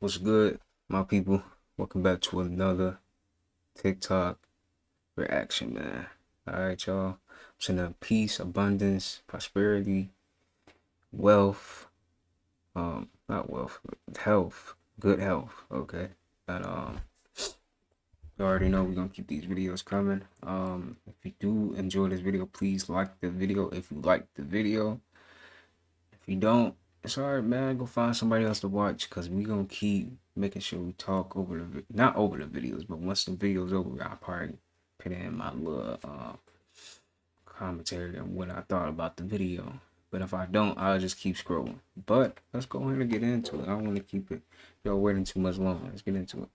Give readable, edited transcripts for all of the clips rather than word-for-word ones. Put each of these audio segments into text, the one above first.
What's good, my people? Welcome back to another TikTok reaction, man. Alright, y'all. I'm sending peace, abundance, prosperity, wealth, not wealth, health, good health, okay? And you already know we're gonna keep these videos coming. If you do enjoy this video, please like the video if you like the video. If you don't, it's alright, man. Go find somebody else to watch, because we're gonna keep making sure we talk over the not over the videos, but once the video's over, I'll probably put in my little commentary on what I thought about the video. But if I don't, I'll just keep scrolling. But let's go ahead and get into it. I don't want to keep it y'all waiting too much longer. Let's get into it.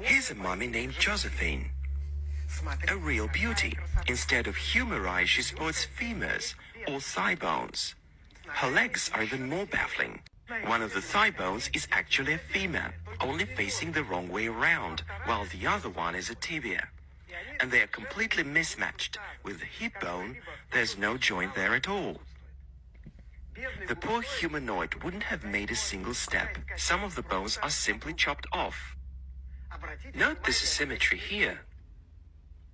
Here's a mummy named Josephine. A real beauty. Instead of humer eyes, she sports femurs, or thigh bones. Her legs are even more baffling. One of the thigh bones is actually a femur, only facing the wrong way around, while the other one is a tibia. And they are completely mismatched. With the hip bone, there's no joint there at all. The poor humanoid wouldn't have made a single step. Some of the bones are simply chopped off. Note this asymmetry here.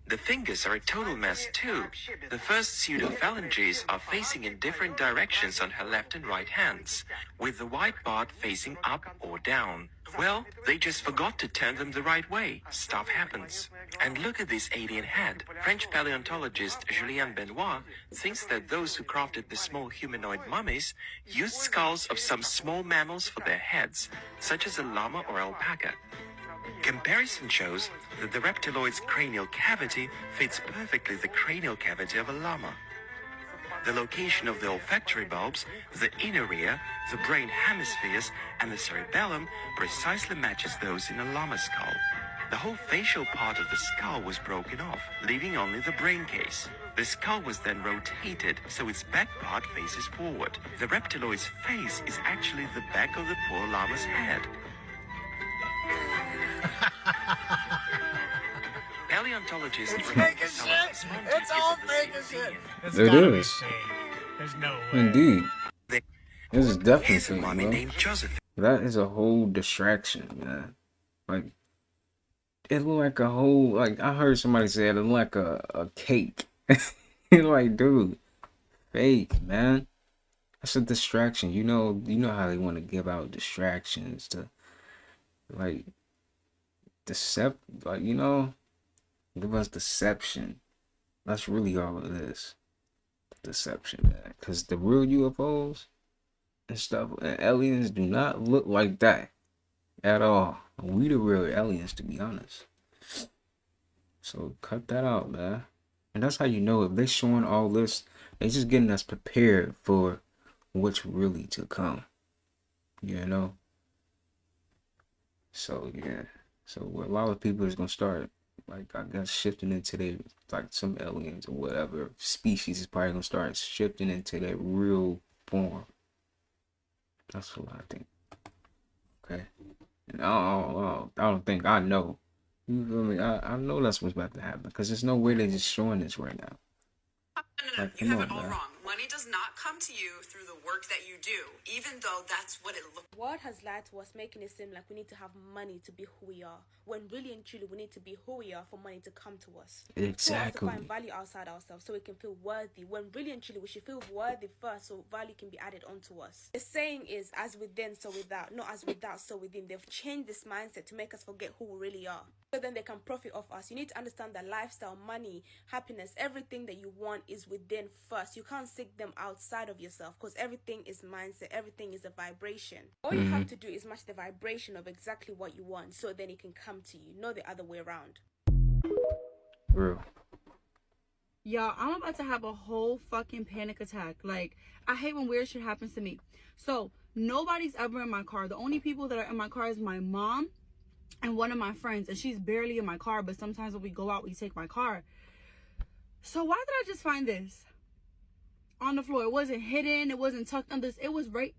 The fingers are a total mess too. The first pseudophalanges are facing in different directions on her left and right hands, with the white part facing up or down. Well, they just forgot to turn them the right way. Stuff happens. And look at this alien head. French paleontologist Julien Benoit thinks that those who crafted the small humanoid mummies used skulls of some small mammals for their heads, such as a llama or alpaca. Comparison shows that the reptiloid's cranial cavity fits perfectly the cranial cavity of a llama. The location of the olfactory bulbs, the inner ear, the brain hemispheres, and the cerebellum precisely matches those in a llama skull. The whole facial part of the skull was broken off, leaving only the brain case. The skull was then rotated, so its back part faces forward. The reptiloid's face is actually the back of the poor llama's head. Paleontologists it's fake as shit. It's all fake as shit. It is. There's no way. Indeed. This is definitely fake, mummy bro. named Josephine. That is a whole distraction, man. Like, it looked like a whole, like, I heard somebody say it looked like a cake. Like, dude, fake, man. That's a distraction. You know how they want to give out distractions to, like, give us deception. That's really all it is. Deception, man. Because the real UFOs and stuff and aliens do not look like that at all. We the real aliens, to be honest. So cut that out, man. And that's how you know if they showing all this, they just getting us prepared for what's really to come. You know? So yeah. So a lot of people is gonna start, like, I guess, shifting into their, like, some aliens or whatever species is probably gonna start shifting into their real form. That's what I think. Okay. And I don't think, I know. You feel me? I know that's what's about to happen, because there's no way they're just showing this right now. No, Like, you have on, it all man. wrong. Money does not come to you through the work that you do, even though that's what it looks. The world has lied to us, making it seem like we need to have money to be who we are, when really and truly we need to be who we are for money to come to us. Exactly. For us to find value outside ourselves so we can feel worthy, when really and truly we should feel worthy first so value can be added onto us. The saying is, as within, so without, not as without, so within. They've changed this mindset to make us forget who we really are, so then they can profit off us. You need to understand that lifestyle, money, happiness, everything that you want is within first. You can't seek them outside of yourself, because everything is mindset, everything is a vibration. All you have to do is match the vibration of exactly what you want, so then it can come to you, not the other way around. Real. Y'all, I'm about to have a whole fucking panic attack. Like, I hate when weird shit happens to me. So nobody's ever in my car. The only people that are in my car is my mom and one of my friends, and she's barely in my car, but sometimes when we go out we take my car. So why did I just find this on the floor? It wasn't hidden, it wasn't tucked under, it was right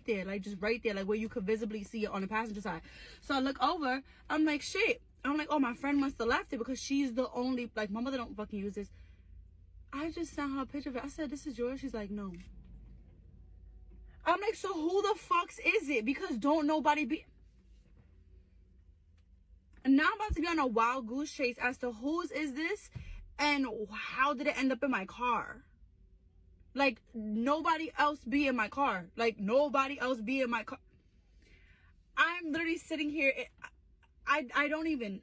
there, like just right there, like where you could visibly see it on the passenger side. So I look over, I'm like, shit. I'm like, oh, my friend must have left it, because she's the only, like, my mother don't fucking use this. I just sent her a picture of it. I said, this is yours? She's like, no. I'm like, so who the fucks is it? Because don't nobody be, And now I'm about to be on a wild goose chase as to whose is this and how did it end up in my car. Like, nobody else be in my car. Like, nobody else be in my car. I'm literally sitting here. I don't even.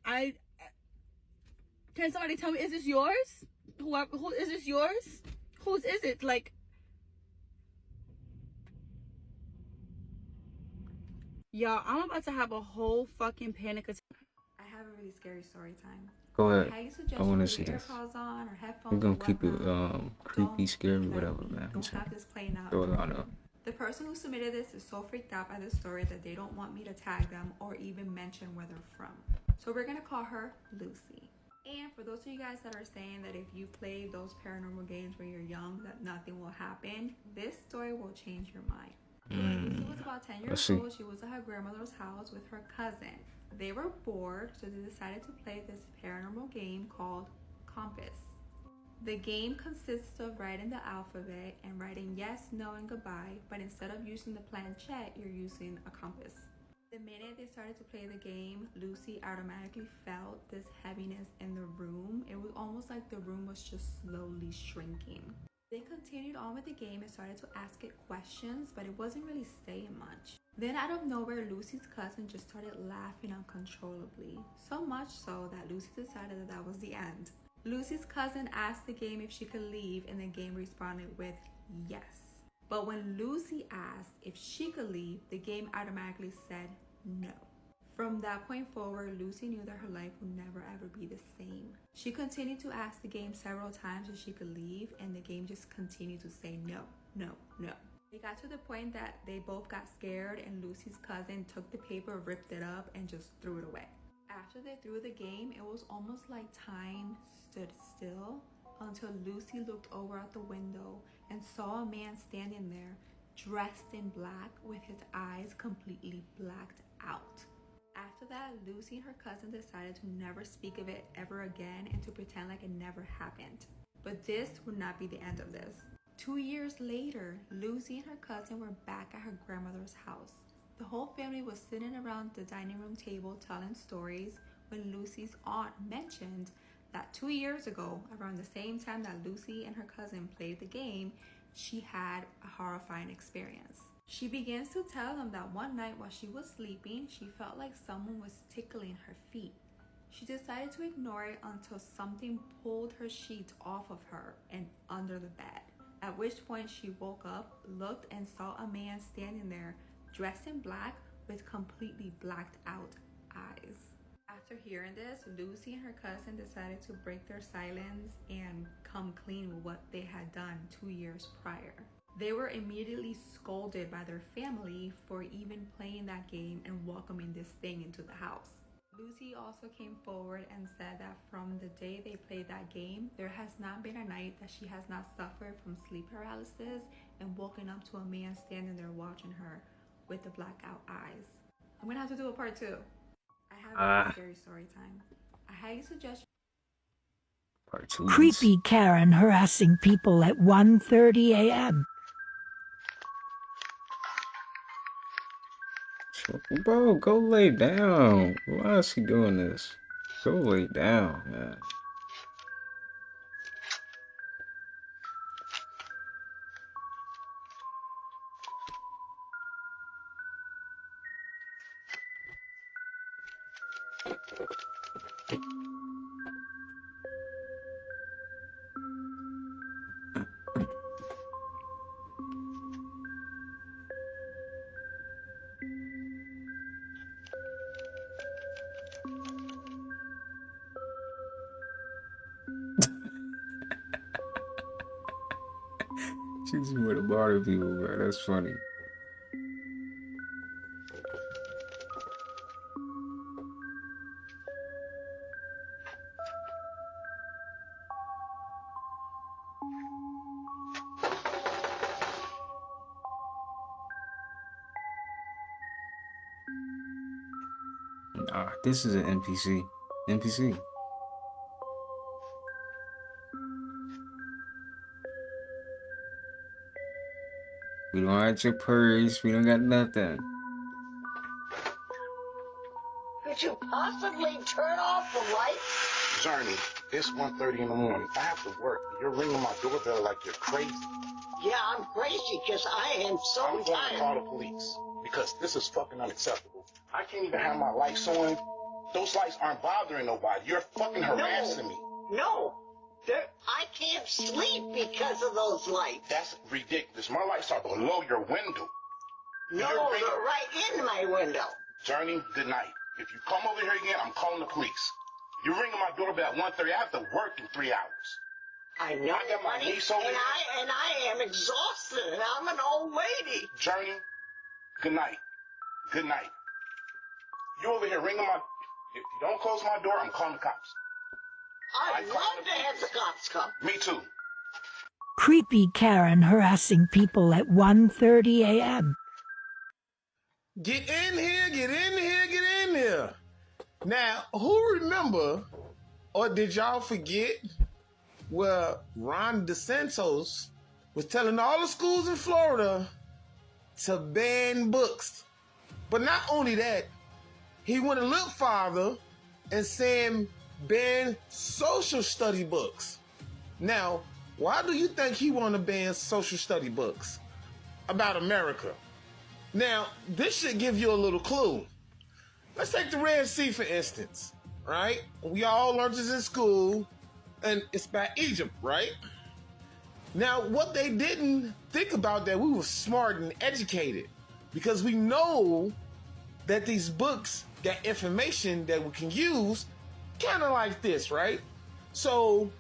Can somebody tell me, is this yours? Who is this yours? Whose is it? Like, y'all, I'm about to have a whole fucking panic attack. I have a really scary story time. Go ahead. I highly suggest I you want to put see your this. AirPods on or headphones. We're gonna or keep it whatnot. creepy, Don't scary, let whatever, me. man. Don't have this playing out. Throw it on up. The person who submitted this is so freaked out by this story that they don't want me to tag them or even mention where they're from. So we're gonna call her Lucy. And for those of you guys that are saying that if you play those paranormal games when you're young that nothing will happen, this story will change your mind. When Lucy was about 10 years old, she was at her grandmother's house with her cousin. They were bored, so they decided to play this paranormal game called Compass. The game consists of writing the alphabet and writing yes, no, and goodbye, but instead of using the planchette, you're using a compass. The minute they started to play the game, Lucy automatically felt this heaviness in the room. It was almost like the room was just slowly shrinking. They continued on with the game and started to ask it questions, but it wasn't really saying much. Then out of nowhere, Lucy's cousin just started laughing uncontrollably. So much so that Lucy decided that that was the end. Lucy's cousin asked the game if she could leave, and the game responded with yes. But when Lucy asked if she could leave, the game automatically said no. From that point forward, Lucy knew that her life would never ever be the same. She continued to ask the game several times if she could leave, and the game just continued to say no, no, no. It got to the point that they both got scared, and Lucy's cousin took the paper, ripped it up, and just threw it away. After they threw the game, it was almost like time stood still until Lucy looked over out the window and saw a man standing there dressed in black with his eyes completely blacked out. After that, Lucy and her cousin decided to never speak of it ever again and to pretend like it never happened. But this would not be the end of this. 2 years later, Lucy and her cousin were back at her grandmother's house. The whole family was sitting around the dining room table telling stories when Lucy's aunt mentioned that 2 years ago, around the same time that Lucy and her cousin played the game, she had a horrifying experience. She begins to tell them that one night while she was sleeping, she felt like someone was tickling her feet. She decided to ignore it until something pulled her sheets off of her and under the bed, at which point she woke up, looked, and saw a man standing there dressed in black with completely blacked out eyes. After hearing this, Lucy and her cousin decided to break their silence and come clean with what they had done 2 years prior. They were immediately scolded by their family for even playing that game and welcoming this thing into the house. Lucy also came forward and said that from the day they played that game, there has not been a night that she has not suffered from sleep paralysis and woken up to a man standing there watching her with the blackout eyes. I'm gonna have to do a part 2. I have a scary story time. I highly suggest Part 2. Creepy Karen harassing people at 1:30 a.m. Bro, go lay down. Why is he doing this? Go lay down, man. She just want to bother people, bro. That's funny. This is an NPC. NPC. We don't have your purse. We don't got nothing. Could you possibly turn off the lights? Journey, it's 1:30 in the morning. I have to work. You're ringing my doorbell like you're crazy. Yeah, I'm crazy because I am so I'm going to tired. call the police because this is fucking unacceptable. I can't even have my lights on. Those lights aren't bothering nobody. You're fucking harassing me. No, I can't sleep because of those lights. That's ridiculous. My lights are below your window. No, they're right in my window. Journey, good night. If you come over here again, I'm calling the police. You're ringing my doorbell at 1:30. I have to work in 3 hours. I know, I got my honey, niece over here. and I am exhausted, and I'm an old lady. Journey, good night. Good night. You over here ringing my... If you don't close my door, I'm calling the cops. I'd love to have the cops come. Me too. Creepy Karen harassing people at 1:30 a.m. Get in here, get in here, get in here. Now, who remember, or did y'all forget, where Ron DeSantis was telling all the schools in Florida to ban books? But not only that, he went a little farther and saying ban social study books. Now, why do you think he want to ban social study books about America? Now, this should give you a little clue. Let's take the Red Sea, for instance, right? We all learned this in school, and it's by Egypt, right? Now, what they didn't think about that we were smart and educated, because we know that these books got information that we can use kind of like this, right? So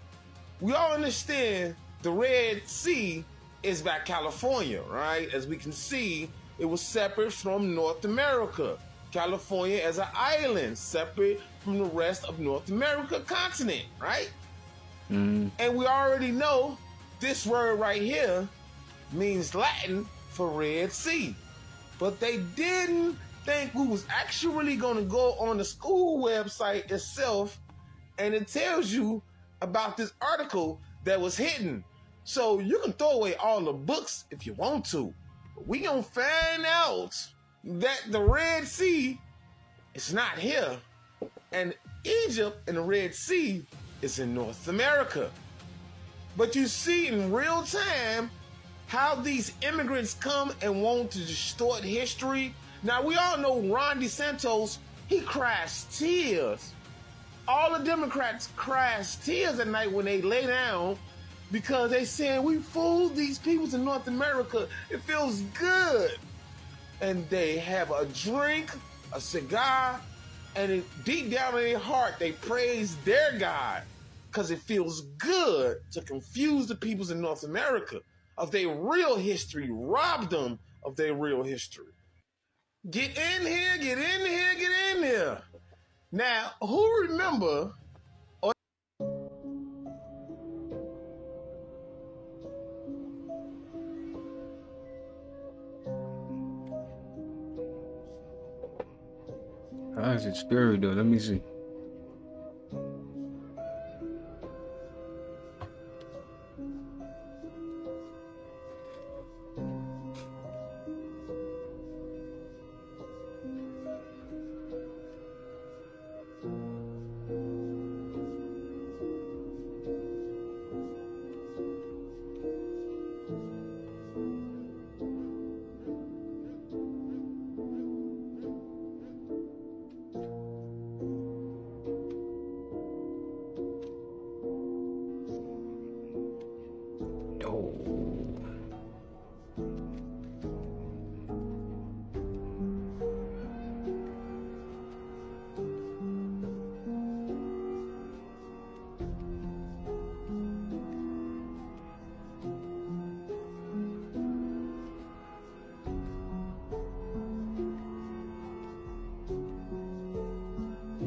we all understand the Red Sea is by California, right? As we can see, it was separate from North America. California as an island, separate from the rest of North America continent, right? And we already know this word right here means Latin for Red Sea. But they didn't think we was actually going to go on the school website itself, and it tells you about this article that was hidden. So you can throw away all the books if you want to. We gonna find out that the Red Sea is not here, and Egypt and the Red Sea is in North America. But you see in real time how these immigrants come and want to distort history. Now, we all know Ron DeSantis, he cries tears. All the Democrats cries tears at night when they lay down because they saying we fooled these people in North America. It feels good. And they have a drink, a cigar, and deep down in their heart, they praise their God because it feels good to confuse the peoples in North America of their real history, rob them of their real history. Get in here, get in here, get in here. Now, who remember... How is it scary though? Let me see.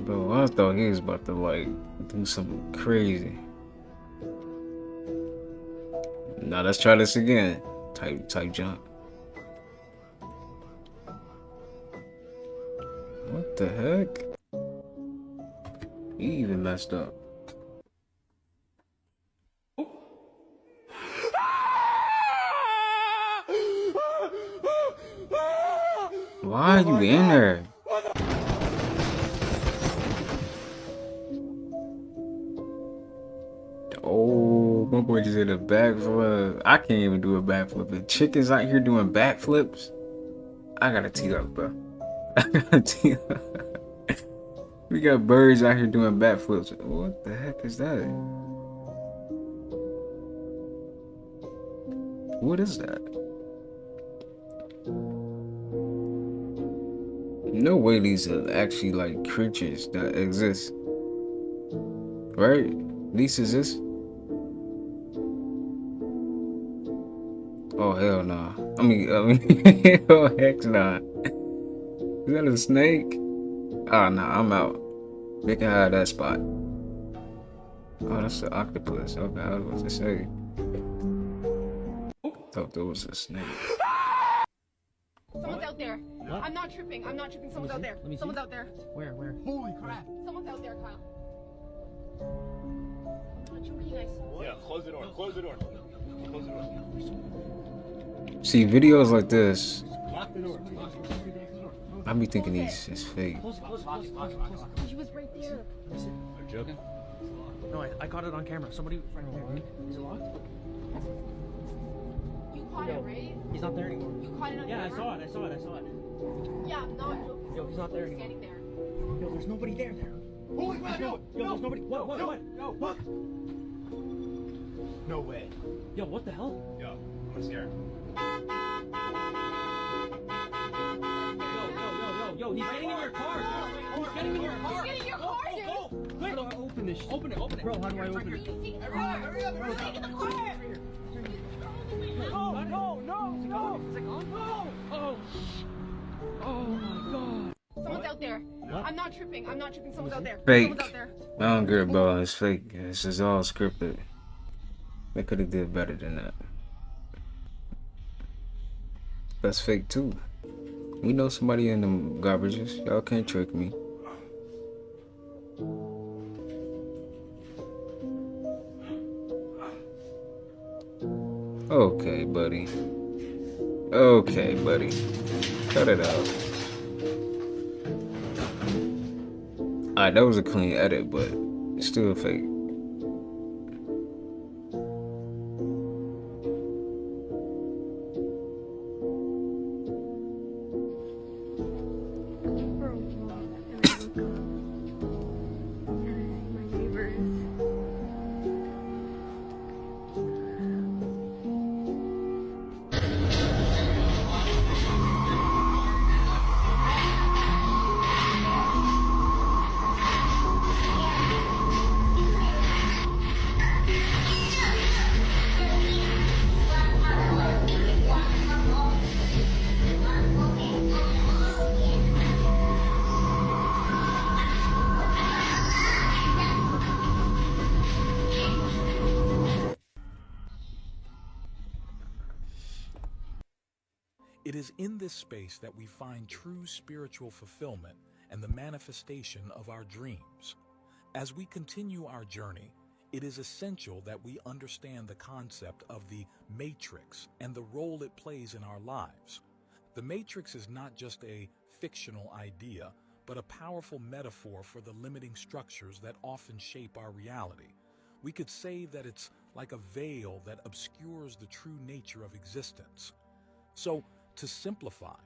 Bro, I thought he was about to like do something crazy. Now let's try this again. Type jump. What the heck? He even messed up. Why are you in there? boy just did a backflip. I can't even do a backflip. The chickens out here doing backflips. I gotta tee up, bro. I gotta tee up. We got birds out here doing backflips. What the heck is that? What is that? No way these are actually like creatures that exist. Right? These exist? Oh hell nah. I mean oh heck nah. Is that a snake? Oh nah, I'm out. They can hide that spot. Oh, that's an octopus. Okay, I was about to say. Thought there was a snake. Someone's out there. What? I'm not tripping. Someone's out there. Someone's out there. Where? Holy crap. Someone's out there, Kyle. I'm not joking, guys. Yeah, close the door. Close the door. Close the door. See, videos like this, Lock the door. I be thinking these is fake. Close. She was right there. Are you joking? No, I caught it on camera. Somebody was right there. Is it locked? You caught it, right? He's not there anymore. You caught it on camera? I saw it. Yeah, I'm not joking. Yo, he's not there anymore. Standing there. Yo, there's nobody there. Holy crap! Yo, there's nobody. What? What? No way. Yo, what the hell? Yo, I'm scared. Yo, he's getting in your car. He's getting in your car. He's getting in your car, dude. Go. Quick. How do I open this? Open it. Bro, how do I open it? Hurry up. Take the car. No. Oh my god. Someone's out there. What? I'm not tripping. Someone's out there. Fake. Someone's out there. I don't care about it. It's fake. This is all scripted. They could have did better than that. That's fake too. We know somebody in them garbages. Y'all can't trick me. Okay, buddy. Cut it out. Alright, that was a clean edit, but it's still fake. It is in this space that we find true spiritual fulfillment and the manifestation of our dreams. As we continue our journey, it is essential that we understand the concept of the matrix and the role it plays in our lives. The matrix is not just a fictional idea, but a powerful metaphor for the limiting structures that often shape our reality. We could say that it's like a veil that obscures the true nature of existence. So, to simplify,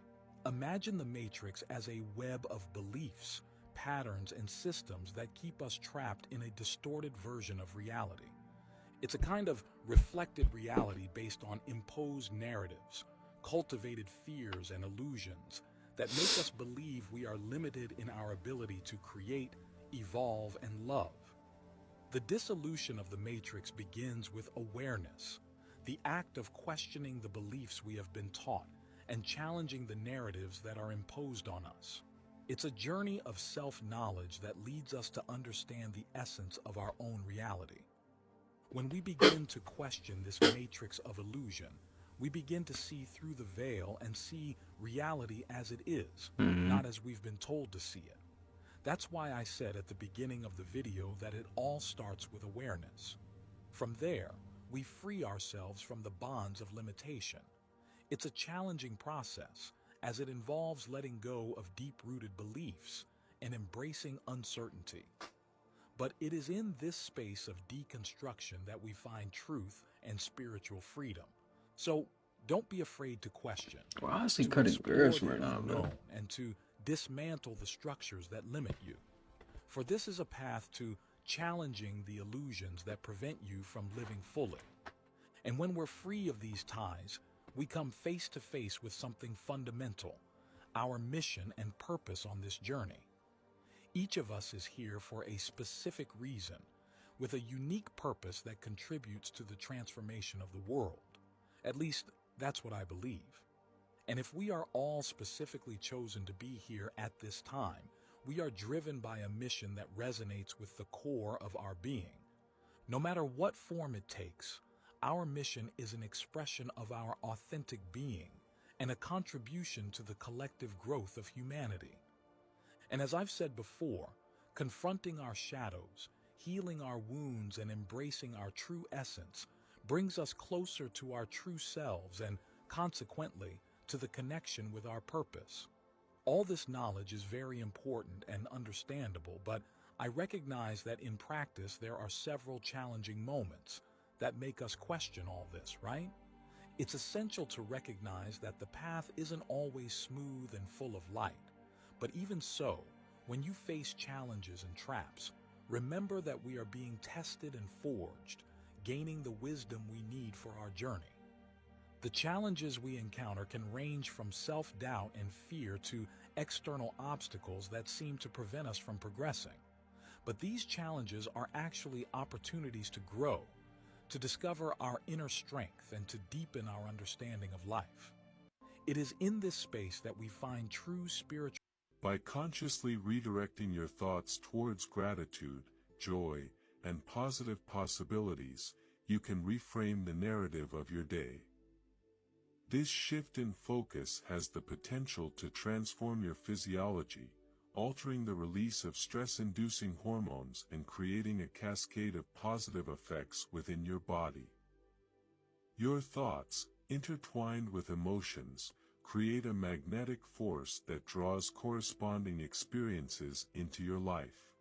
imagine the matrix as a web of beliefs, patterns, and systems that keep us trapped in a distorted version of reality. It's a kind of reflected reality based on imposed narratives, cultivated fears and illusions that make us believe we are limited in our ability to create, evolve, and love. The dissolution of the matrix begins with awareness, the act of questioning the beliefs we have been taught and challenging the narratives that are imposed on us. It's a journey of self-knowledge that leads us to understand the essence of our own reality. When we begin to question this matrix of illusion, we begin to see through the veil and see reality as it is, not as we've been told to see it. That's why I said at the beginning of the video that it all starts with awareness. From there, we free ourselves from the bonds of limitation. It's a challenging process, as it involves letting go of deep-rooted beliefs and embracing uncertainty. But it is in this space of deconstruction that we find truth and spiritual freedom. So don't be afraid to question, Well, I honestly to cutting explore grass the right now, bro. unknown, and to dismantle the structures that limit you. For this is a path to challenging the illusions that prevent you from living fully. And when we're free of these ties, we come face to face with something fundamental, our mission and purpose on this journey. Each of us is here for a specific reason, with a unique purpose that contributes to the transformation of the world. At least, that's what I believe. And if we are all specifically chosen to be here at this time, we are driven by a mission that resonates with the core of our being. No matter what form it takes, our mission is an expression of our authentic being and a contribution to the collective growth of humanity. And as I've said before, confronting our shadows, healing our wounds, and embracing our true essence brings us closer to our true selves and, consequently, to the connection with our purpose. All this knowledge is very important and understandable, but I recognize that in practice there are several challenging moments that make us question all this, right? It's essential to recognize that the path isn't always smooth and full of light. But even so, when you face challenges and traps, remember that we are being tested and forged, gaining the wisdom we need for our journey. The challenges we encounter can range from self-doubt and fear to external obstacles that seem to prevent us from progressing. But these challenges are actually opportunities to grow, to discover our inner strength, and to deepen our understanding of life. It is in this space that we find true spiritual. By consciously redirecting your thoughts towards gratitude, joy, and positive possibilities, you can reframe the narrative of your day. This shift in focus has the potential to transform your physiology, altering the release of stress-inducing hormones and creating a cascade of positive effects within your body. Your thoughts, intertwined with emotions, create a magnetic force that draws corresponding experiences into your life.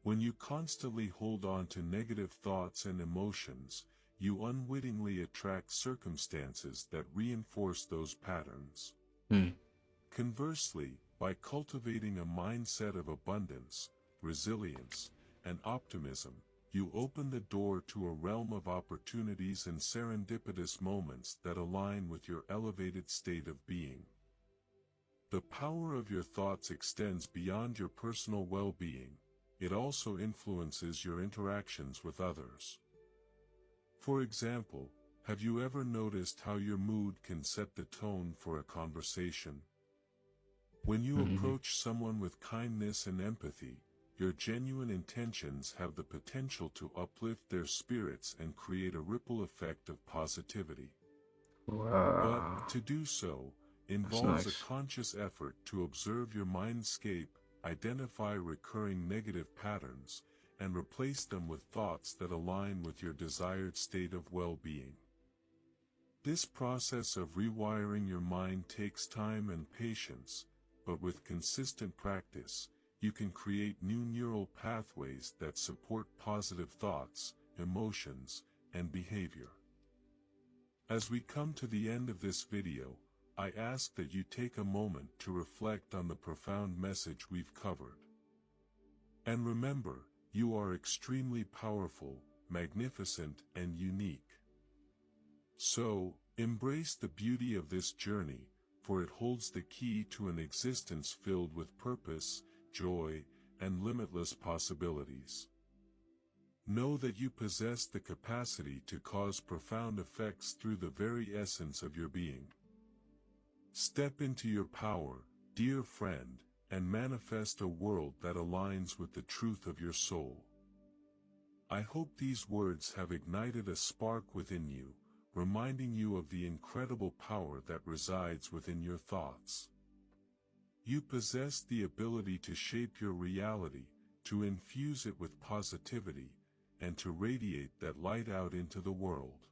When you constantly hold on to negative thoughts and emotions, you unwittingly attract circumstances that reinforce those patterns. Conversely, by cultivating a mindset of abundance, resilience, and optimism, you open the door to a realm of opportunities and serendipitous moments that align with your elevated state of being. The power of your thoughts extends beyond your personal well-being. It also influences your interactions with others. For example, have you ever noticed how your mood can set the tone for a conversation? When you approach someone with kindness and empathy, your genuine intentions have the potential to uplift their spirits and create a ripple effect of positivity. Wow. But to do so involves nice. a conscious effort to observe your mindscape, identify recurring negative patterns, and replace them with thoughts that align with your desired state of well-being. This process of rewiring your mind takes time and patience, but with consistent practice, you can create new neural pathways that support positive thoughts, emotions, and behavior. As we come to the end of this video, I ask that you take a moment to reflect on the profound message we've covered. And remember, you are extremely powerful, magnificent, and unique. So, embrace the beauty of this journey, for it holds the key to an existence filled with purpose, joy, and limitless possibilities. Know that you possess the capacity to cause profound effects through the very essence of your being. Step into your power, dear friend, and manifest a world that aligns with the truth of your soul. I hope these words have ignited a spark within you, reminding you of the incredible power that resides within your thoughts. You possess the ability to shape your reality, to infuse it with positivity, and to radiate that light out into the world.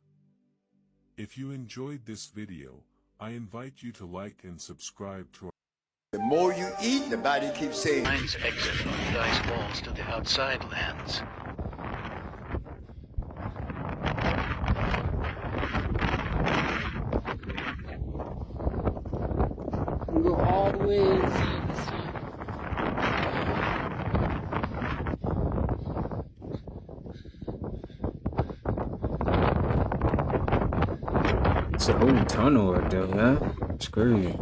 If you enjoyed this video, I invite you to like and subscribe to our more you eat, the body keeps saying. Lines exit from the ice walls to the outside lands. We go all the way inside the sun. It's a whole tunnel right there, man. It's crazy.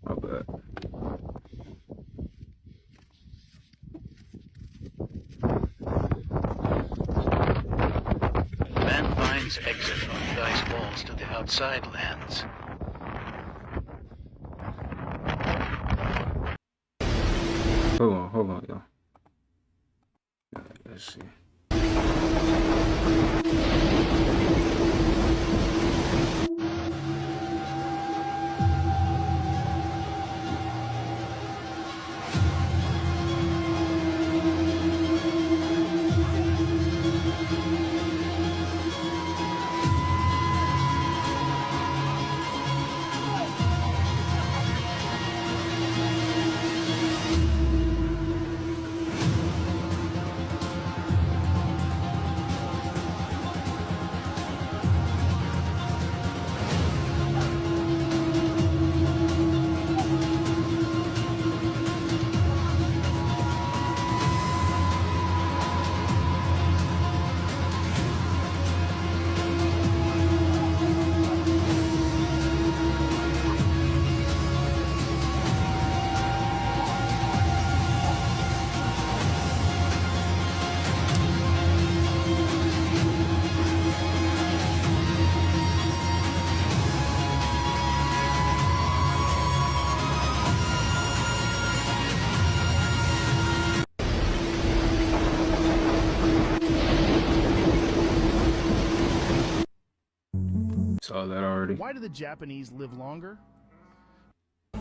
My bad. Man finds exit from the ice walls to the outside lands. Hold on, y'all. Let's see. Saw that already. Why do the Japanese live longer?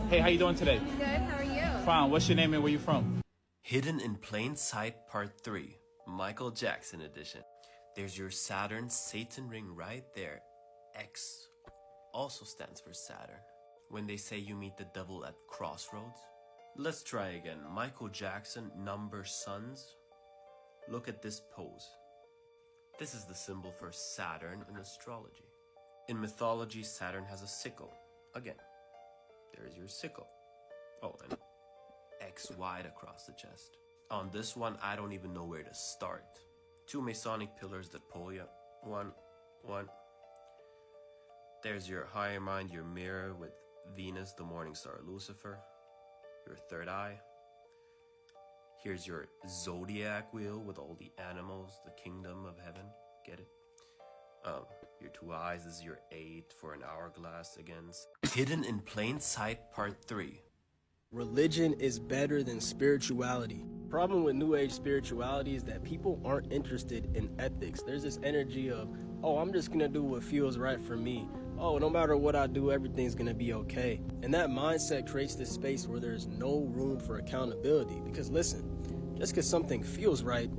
Hey, how you doing today? Good, how are you? Fine. What's your name and where you from? Hidden in Plain Sight Part 3, Michael Jackson edition. There's your Saturn Satan ring right there. X also stands for Saturn. When they say you meet the devil at crossroads. Let's try again. Michael Jackson, number sons. Look at this pose. This is the symbol for Saturn in astrology. In mythology, Saturn has a sickle. Again, there's your sickle. Oh, and X wide across the chest. On this one, I don't even know where to start. 2 Masonic pillars that pull you. One. There's your higher mind, your mirror with Venus, the morning star, Lucifer. Your third eye. Here's your zodiac wheel with all the animals, the kingdom of heaven. Get it? Your 2 eyes is your 8 for an hourglass against. Hidden in Plain Sight Part 3. Religion is better than spirituality. Problem with New Age spirituality is that people aren't interested in ethics. There's this energy of, oh, I'm just gonna do what feels right for me. Oh, no matter what I do, everything's gonna be okay. And that mindset creates this space where there's no room for accountability. Because listen, just because something feels right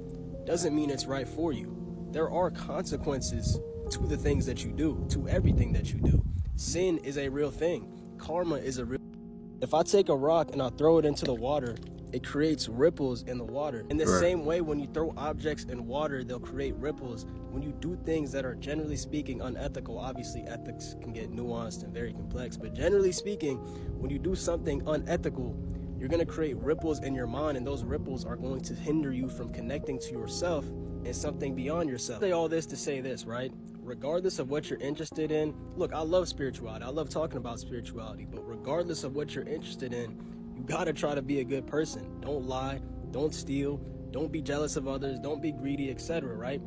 doesn't mean it's right for you. There are consequences to the things that you do, to everything that you do. Sin is a real thing. Karma is a real. If I take a rock and I throw it into the water, it creates ripples in the water. In the same way, when you throw objects in water, they'll create ripples. When you do things that are, generally speaking, unethical, obviously ethics can get nuanced and very complex, but generally speaking, when you do something unethical, you're gonna create ripples in your mind, and those ripples are going to hinder you from connecting to yourself and something beyond yourself. I say all this to say this, right? Regardless of what you're interested in, look, I love spirituality. I love talking about spirituality, but regardless of what you're interested in, you gotta try to be a good person. Don't lie, don't steal, don't be jealous of others, don't be greedy, etc., right?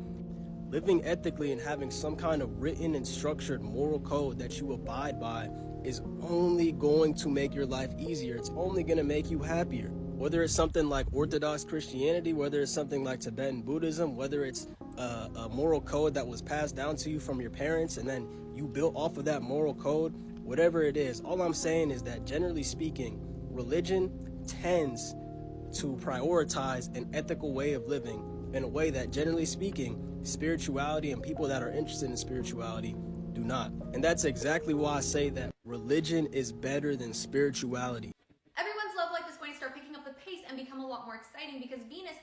Living ethically and having some kind of written and structured moral code that you abide by is only going to make your life easier. It's only going to make you happier. Whether it's something like Orthodox Christianity, whether it's something like Tibetan Buddhism, whether it's a moral code that was passed down to you from your parents and then you built off of that moral code, whatever it is, all I'm saying is that generally speaking, religion tends to prioritize an ethical way of living in a way that, generally speaking, spirituality and people that are interested in spirituality do not. And that's exactly why I say that religion is better than spirituality. Everyone's love life is going to start picking up the pace and become a lot more exciting because Venus...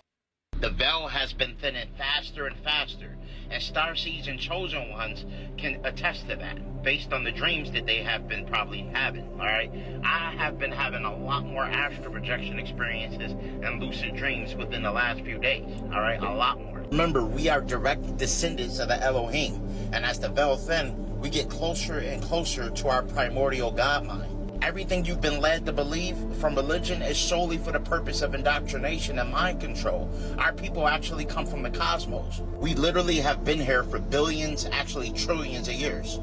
The veil has been thinning faster and faster, and starseeds and chosen ones can attest to that based on the dreams that they have been probably having. All right, I have been having a lot more astral projection experiences and lucid dreams within the last few days. All right, a lot more. Remember, we are direct descendants of the Elohim, and as the veil thins, we get closer and closer to our primordial God mind. Everything you've been led to believe from religion is solely for the purpose of indoctrination and mind control. Our people actually come from the cosmos. We literally have been here for billions, actually trillions of years.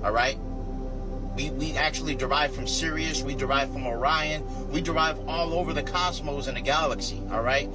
All right? We actually derive from Sirius, we derive from Orion, we derive all over the cosmos and the galaxy, all right?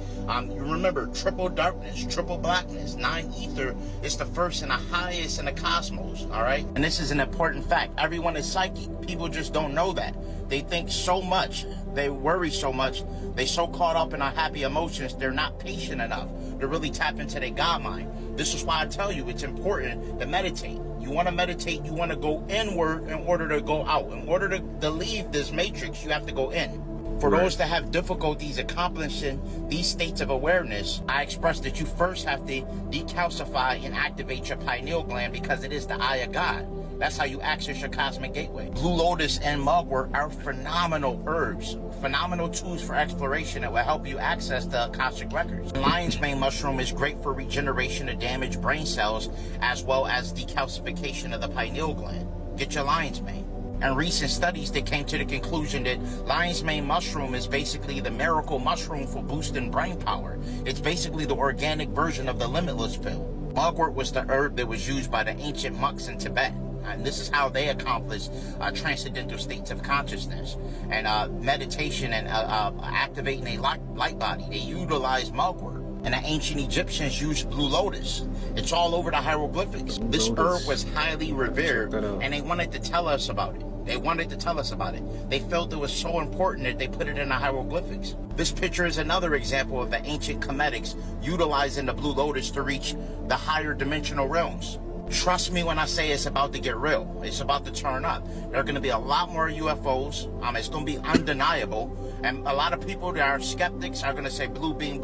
You remember, triple darkness, triple blackness, 9 ether is the first and the highest in the cosmos, all right? And this is an important fact. Everyone is psychic. People just don't know that. They think so much, they worry so much, they so caught up in our happy emotions, they're not patient enough to really tap into their God mind. This is why I tell you it's important to meditate. You want to meditate, you want to go inward in order to go out. In order to leave this matrix, you have to go in. For those that have difficulties accomplishing these states of awareness, I express that you first have to decalcify and activate your pineal gland because it is the eye of God. That's how you access your cosmic gateway. Blue lotus and mugwort are phenomenal herbs, phenomenal tools for exploration that will help you access the Akashic records. Lion's mane mushroom is great for regeneration of damaged brain cells as well as decalcification of the pineal gland. Get your lion's mane. And recent studies that came to the conclusion that lion's mane mushroom is basically the miracle mushroom for boosting brain power. It's basically the organic version of the limitless pill. Mugwort was the herb that was used by the ancient monks in Tibet. And this is how they accomplished transcendental states of consciousness and meditation and activating a light body. They utilized mugwort. And the ancient Egyptians used blue lotus. It's all over the hieroglyphics. This herb was highly revered, and they wanted to tell us about it. They wanted to tell us about it. They felt it was so important that they put it in the hieroglyphics. This picture is another example of the ancient Cometics utilizing the blue lotus to reach the higher dimensional realms. Trust me when I say it's about to get real. It's about to turn up. There are going to be a lot more UFOs. It's going to be undeniable. And a lot of people that are skeptics are going to say blue beam,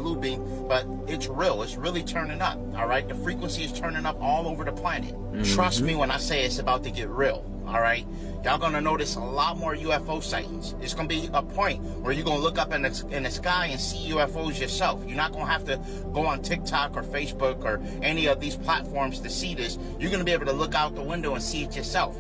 but it's real. It's really turning up, all right? The frequency is turning up all over the planet. Trust me when I say it's about to get real, all right? Y'all going to notice a lot more UFO sightings. It's going to be a point where you're going to look up in the sky and see UFOs yourself. You're not going to have to go on TikTok or Facebook or any of these platforms to see this. You're going to be able to look out the window and see it yourself.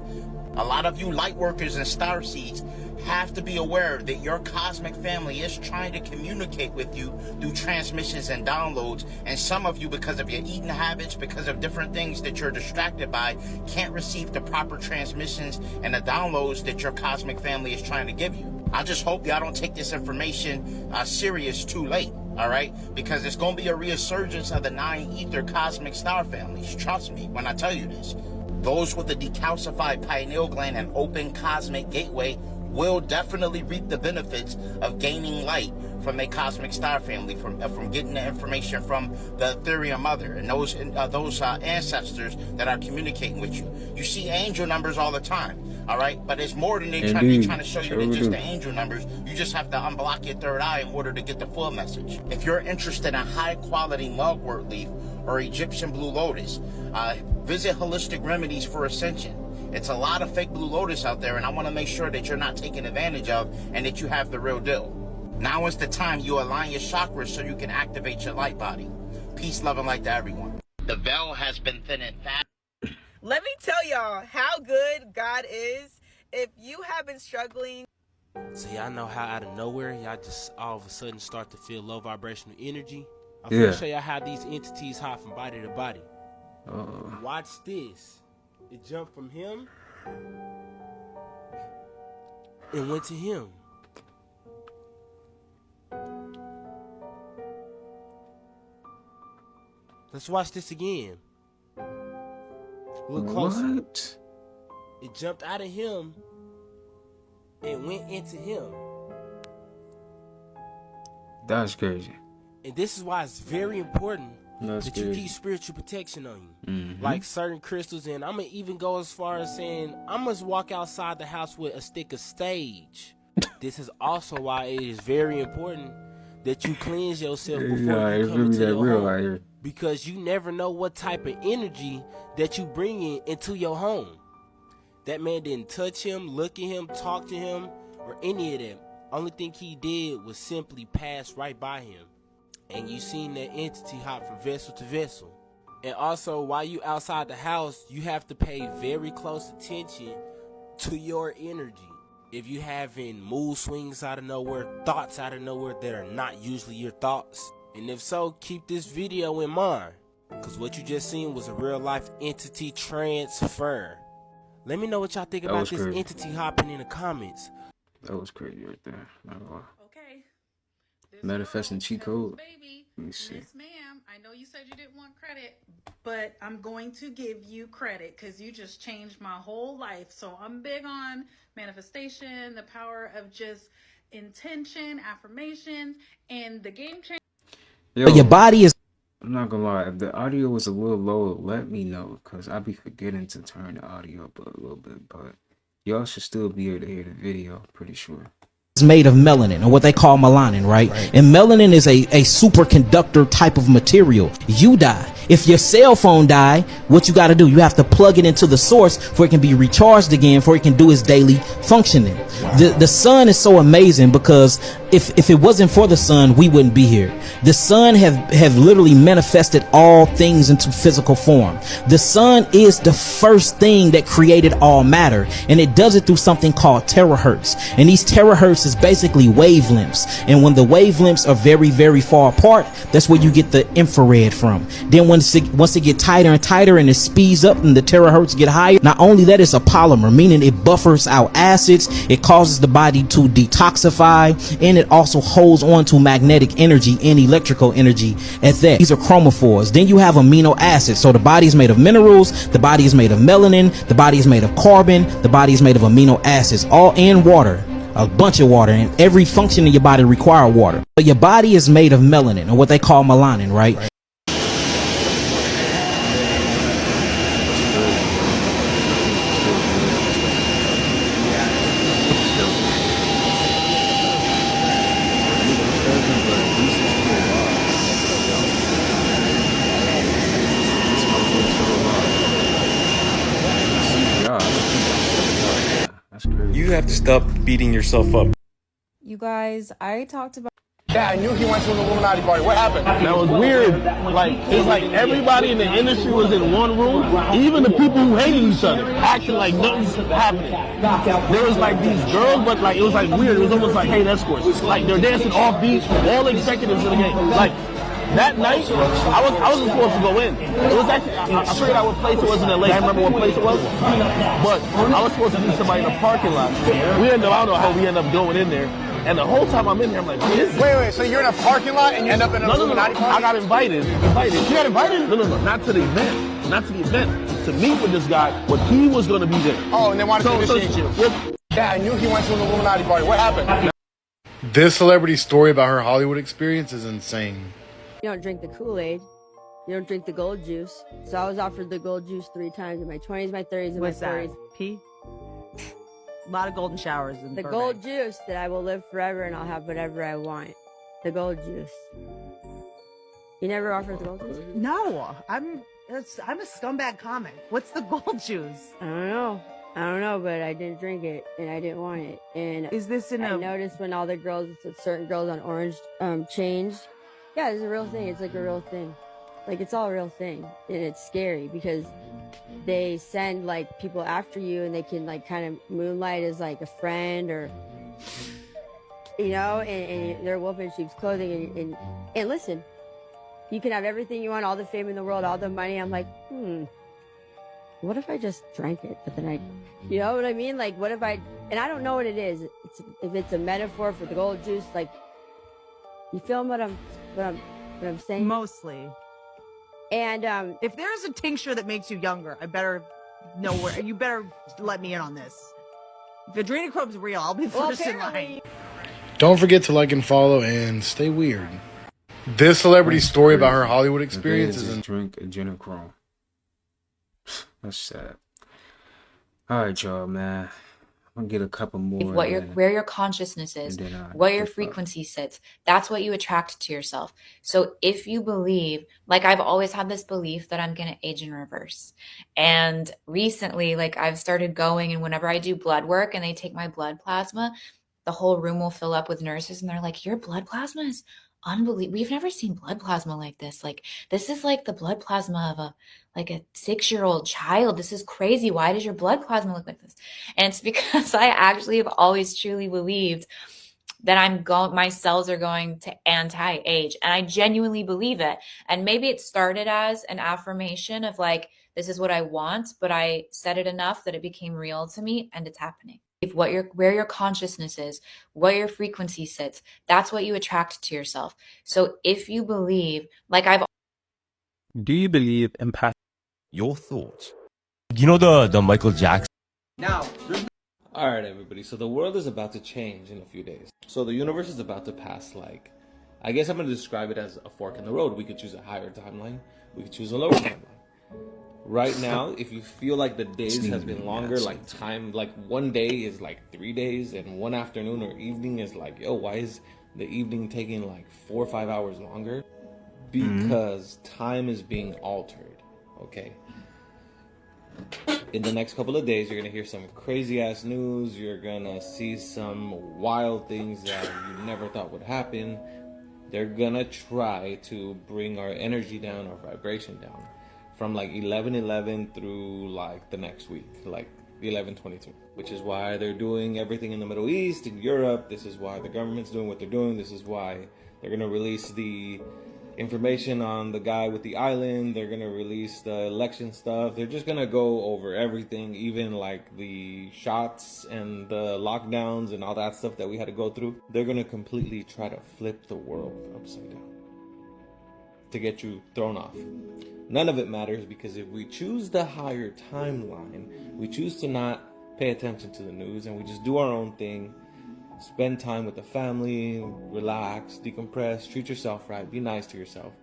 A lot of you light workers and star seeds have to be aware that your cosmic family is trying to communicate with you through transmissions and downloads, and some of you, because of your eating habits, because of different things that you're distracted by, can't receive the proper transmissions and the downloads that your cosmic family is trying to give you. I just hope y'all don't take this information serious too late. All right, because it's going to be a resurgence of the 9 ether cosmic star families. Trust me when I tell you this. Those with a decalcified pineal gland and open cosmic gateway will definitely reap the benefits of gaining light from a cosmic star family, from getting the information from the Ethereum Mother and those ancestors that are communicating with you. You see angel numbers all the time, all right? But it's more than they're trying to show you than just the angel numbers. You just have to unblock your third eye in order to get the full message. If you're interested in high-quality mugwort leaf or Egyptian blue lotus, visit Holistic Remedies for Ascension. It's a lot of fake blue lotus out there, and I want to make sure that you're not taken advantage of and that you have the real deal. Now is the time you align your chakras so you can activate your light body. Peace, love, and light to everyone. The veil has been thinning fast. Let me tell y'all how good God is. If you have been struggling. So y'all know how out of nowhere, y'all just all of a sudden start to feel low vibrational energy? I'm Yeah. going to show y'all how these entities hop from body to body. Watch this. It jumped from him and went to him. Let's watch this again. Look closer. What? It jumped out of him and went into him. That's crazy. And this is why it's very important That's that you crazy. keep spiritual protection on you. Mhm. Like certain crystals, and I'm going to even go as far as saying I must walk outside the house with a stick of sage. This is also why it is very important that you cleanse yourself before Nah, you it's come really into that your real home. out here. Because you never know what type of energy that you bring into your home. That man didn't touch him, look at him, talk to him, or any of that. Only thing he did was simply pass right by him. And you seen that entity hop from vessel to vessel. And also, while you outside the house, you have to pay very close attention to your energy. If you having mood swings out of nowhere, thoughts out of nowhere that are not usually your thoughts. And if so, keep this video in mind. Because what you just seen was a real life entity transfer. Let me know what y'all think That about was this crazy. entity hopping in the comments. That was crazy right there. Not gonna lie. Okay. Manifesting cheat code. Baby, Let me see. Miss Ma'am, I know you said you didn't want credit, but I'm going to give you credit because you just changed my whole life. So I'm big on manifestation, the power of just intention, affirmations, and the game change. Yo, Your body is. I'm not gonna lie. If the audio was a little low, let me know, cause I be forgetting to turn the audio up a little bit. But y'all should still be able to hear the video. Pretty sure. Is made of melanin, or what they call melanin, right? And melanin is a superconductor type of material. You die. If your cell phone die, what you got to do, you have to plug it into the source for it can be recharged again, for it can do its daily functioning. The sun is so amazing because if it wasn't for the sun, we wouldn't be here. The sun have literally manifested all things into physical form. The sun is the first thing that created all matter, and it does it through something called terahertz. And these terahertz is basically wavelengths. And when the wavelengths are very, very far apart, that's where you get the infrared from. Then once it get tighter and tighter and it speeds up and the terahertz get higher, not only that, it's a polymer, meaning it buffers out acids, it causes the body to detoxify, and it also holds on to magnetic energy and electrical energy at that. These are chromophores. Then you have amino acids. So the body is made of minerals, the body is made of melanin, the body is made of carbon, the body is made of amino acids, all in water. A bunch of water, and every function in your body requires water. But your body is made of melanin, or what they call melanin, right? You have to stop beating yourself up. You guys, I talked about. Yeah, I knew he went to an Illuminati party. What happened? That was weird. Like, it's like everybody in the industry was in one room. Even the people who hated each other acting like nothing's happening. There was like these girls, but like it was like weird. It was almost like, hey, escorts. Like they're dancing off beat. All executives in the game. Like that night, I wasn't supposed to go in. It was actually I figured out what place it was in LA. I remember what place it was, but I was supposed to meet somebody in a parking lot. I don't know how we ended up going in there. And the whole time I'm in here, I'm like, Wait, so you're in a parking lot and you end up in an Illuminati party? I got invited. You got invited? No, not to the event. Not to the event. To meet with this guy, but he was going to be there. Oh, and they wanted to initiate you. Yeah, I knew he went to an Illuminati party. What happened? This celebrity's story about her Hollywood experience is insane. You don't drink the Kool-Aid. You don't drink the gold juice. So I was offered the gold juice 3 times in my 20s, my 30s, and What's my that? 40s. Pee? A lot of golden showers in The Burbank. gold juice that I will live forever and I'll have whatever I want. The gold juice. You never offered the gold juice? No, I'm a scumbag comic. What's the gold juice? I don't know, but I didn't drink it and I didn't want it. And Is this in I a? noticed when all the girls, certain girls on Orange, changed. Yeah, it's a real thing. It's like a real thing. Like it's all a real thing, and it's scary because they send like people after you, and they can like kind of moonlight as like a friend, or you know, and they're wolf in sheep's clothing. And listen, you can have everything you want, all the fame in the world, all the money. I'm like, what if I just drank it? But then you know what I mean? Like, what if and I don't know what it is. If it's a metaphor for the gold juice, like, you feel what I'm saying? Mostly. And if there's a tincture that makes you younger, I better know where. You better let me in on this. If adrenochrome's real, I'll be first in line. Don't forget to like and follow and stay weird. This celebrity story about her Hollywood experiences and drink adrenochrome. That's sad. All right, y'all, man. I'm gonna get a couple more. Where your consciousness is, where your frequency sits, that's what you attract to yourself. So if you believe, like I've always had this belief that I'm gonna age in reverse, and recently, like I've started going, and whenever I do blood work and they take my blood plasma, the whole room will fill up with nurses, and they're like, "Your blood plasma is unbelievable. We've never seen blood plasma like this. Like, this is like the blood plasma of a 6-year-old child. This is crazy. Why does your blood plasma look like this?" And it's because I actually have always truly believed that my cells are going to anti-age. And I genuinely believe it. And maybe it started as an affirmation of like, this is what I want, but I said it enough that it became real to me, and it's happening. Where your consciousness is, where your frequency sits, that's what you attract to yourself. So if you believe, like Do you believe in past? Your thoughts? You know the Michael Jackson? Now. Alright everybody, so the world is about to change in a few days. So the universe is about to pass, like, I guess I'm going to describe it as a fork in the road. We could choose a higher timeline, we could choose a lower timeline. Right now, if you feel like the days has been longer, like time, like one day is like 3 days, and one afternoon or evening is like, yo, why is the evening taking like 4 or 5 hours longer? Because time is being altered, okay? In the next couple of days, you're gonna hear some crazy ass news. You're gonna see some wild things that you never thought would happen. They're gonna try to bring our energy down, our vibration down, from like 11/11 through like the next week, like 11/22, which is why they're doing everything in the Middle East, in Europe. This is why the government's doing what they're doing. This is why they're gonna release the information on the guy with the island. They're gonna release the election stuff. They're just gonna go over everything, even like the shots and the lockdowns and all that stuff that we had to go through. They're gonna completely try to flip the world upside down to get you thrown off. None of it matters, because if we choose the higher timeline, we choose to not pay attention to the news, and we just do our own thing, spend time with the family, relax, decompress, treat yourself right, be nice to yourself,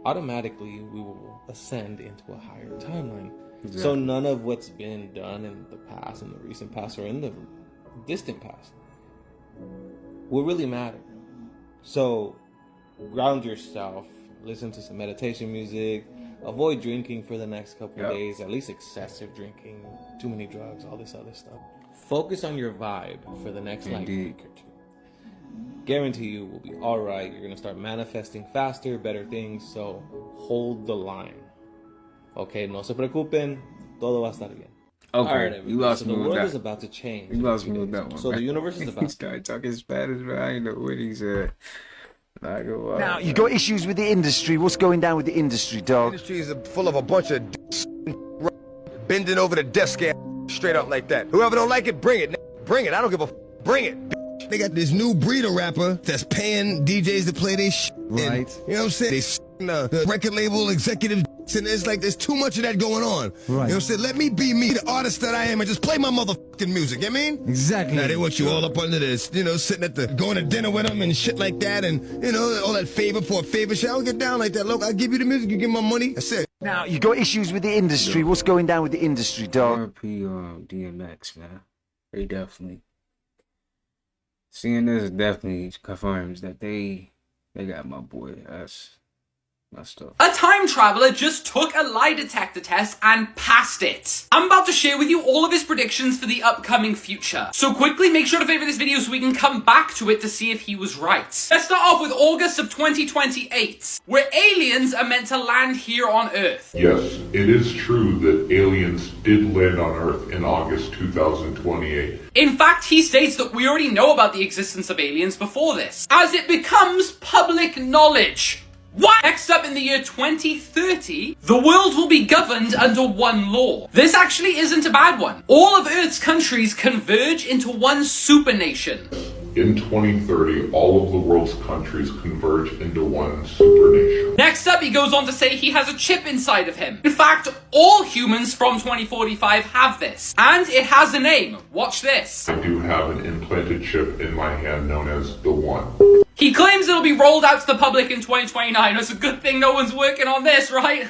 automatically we will ascend into a higher timeline. Exactly. So none of what's been done in the past, in the recent past, or in the distant past will really matter. So ground yourself, listen to some meditation music, avoid drinking for the next couple of days, at least excessive drinking, too many drugs, all this other stuff. Focus on your vibe for the next like week or two. Guarantee you will be all right. You're going to start manifesting faster, better things, so hold the line. Okay, no se preocupen, todo va a estar bien. Okay, right, you lost me with that. The world is about to change. You lost me with that one. So the universe is about He started talking Spanish, man. I didn't know what he said. Now, you got issues with the industry. What's going down with the industry, dog? The industry is full of a bunch of bending over the desk straight up like that. Whoever don't like it, bring it. Bring it. I don't give a bring it. They got this new breed of rapper that's paying DJs to play their shit. Right. And, you know what I'm saying? They the record label executive, and it's like there's too much of that going on. Right. You know what I'm saying? Let me be me, the artist that I am, and just play my motherfucking music. You know what I mean? Exactly. Now they want you all up under this, you know, sitting at going to dinner with them and shit like that, and you know, all that favor for a favor shit. I don't get down like that. Look, I give you the music, you give my money. That's it. Now, you got issues with the industry. What's going down with the industry, dog? RP DMX, man. They definitely. Seeing this definitely confirms that they got my boy ass messed up. A time traveler just took a lie detector test and passed it. I'm about to share with you all of his predictions for the upcoming future. So quickly make sure to favorite this video so we can come back to it to see if he was right. Let's start off with August of 2028, where aliens are meant to land here on Earth. Yes, it is true that aliens did land on Earth in August 2028. In fact, he states that we already know about the existence of aliens before this, as it becomes public knowledge. What? Next up, in the year 2030, the world will be governed under one law. This actually isn't a bad one. All of Earth's countries converge into one super nation. In 2030, all of the world's countries converge into one supernation. Next up, he goes on to say he has a chip inside of him. In fact, all humans from 2045 have this. And it has a name. Watch this. I do have an implanted chip in my hand known as the One. He claims it'll be rolled out to the public in 2029. It's a good thing no one's working on this, right?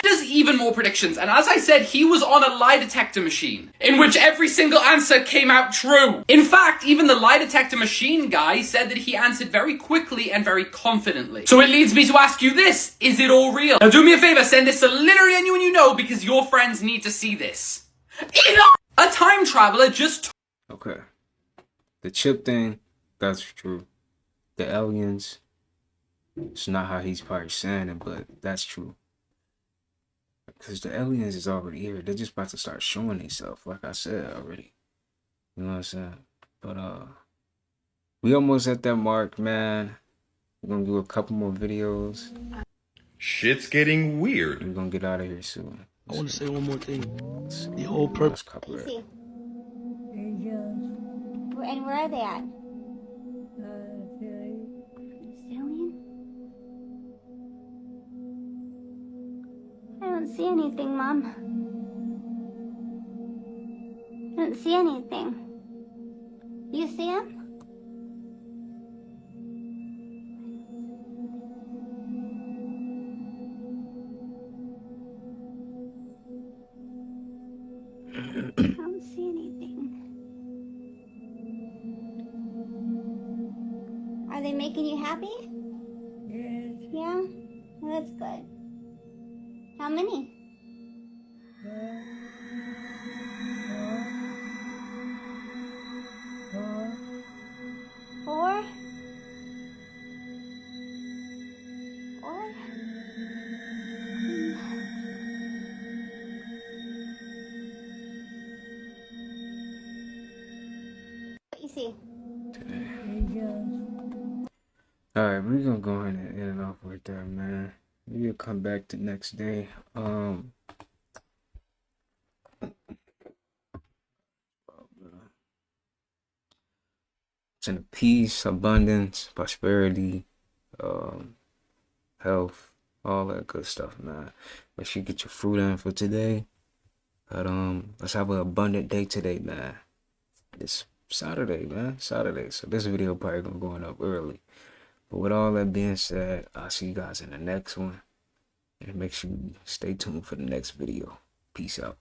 Does even more predictions, and as I said, he was on a lie detector machine, in which every single answer came out true. In fact, even the lie detector machine guy said that he answered very quickly and very confidently. So it leads me to ask you this, is it all real? Now do me a favor, send this to literally anyone you know, because your friends need to see this. A time traveler just... Okay. The chip thing, that's true. The aliens, it's not how he's probably saying it, but that's true. Because the aliens is already here. They're just about to start showing themselves, like I said already. You know what I'm saying? But we almost at that mark, man. We're gonna do a couple more videos. Shit's getting weird. We're gonna get out of here soon. I want to say one more thing. The whole purpose. And where are they at? Alien? I don't see anything, Mom. I don't see anything. You see him? I don't see anything. Are they making you happy? Yes. Yeah? Well, that's good. How many? Four? Four? What you see? Alright, we're gonna go ahead and end it off right there, man. We'll come back the next day. It's in peace, abundance, prosperity, health, all that good stuff, man. Make sure you get your fruit in for today. But let's have an abundant day today, man. It's Saturday, man. Saturday. So this video probably gonna go up early. But with all that being said, I'll see you guys in the next one. And make sure you stay tuned for the next video. Peace out.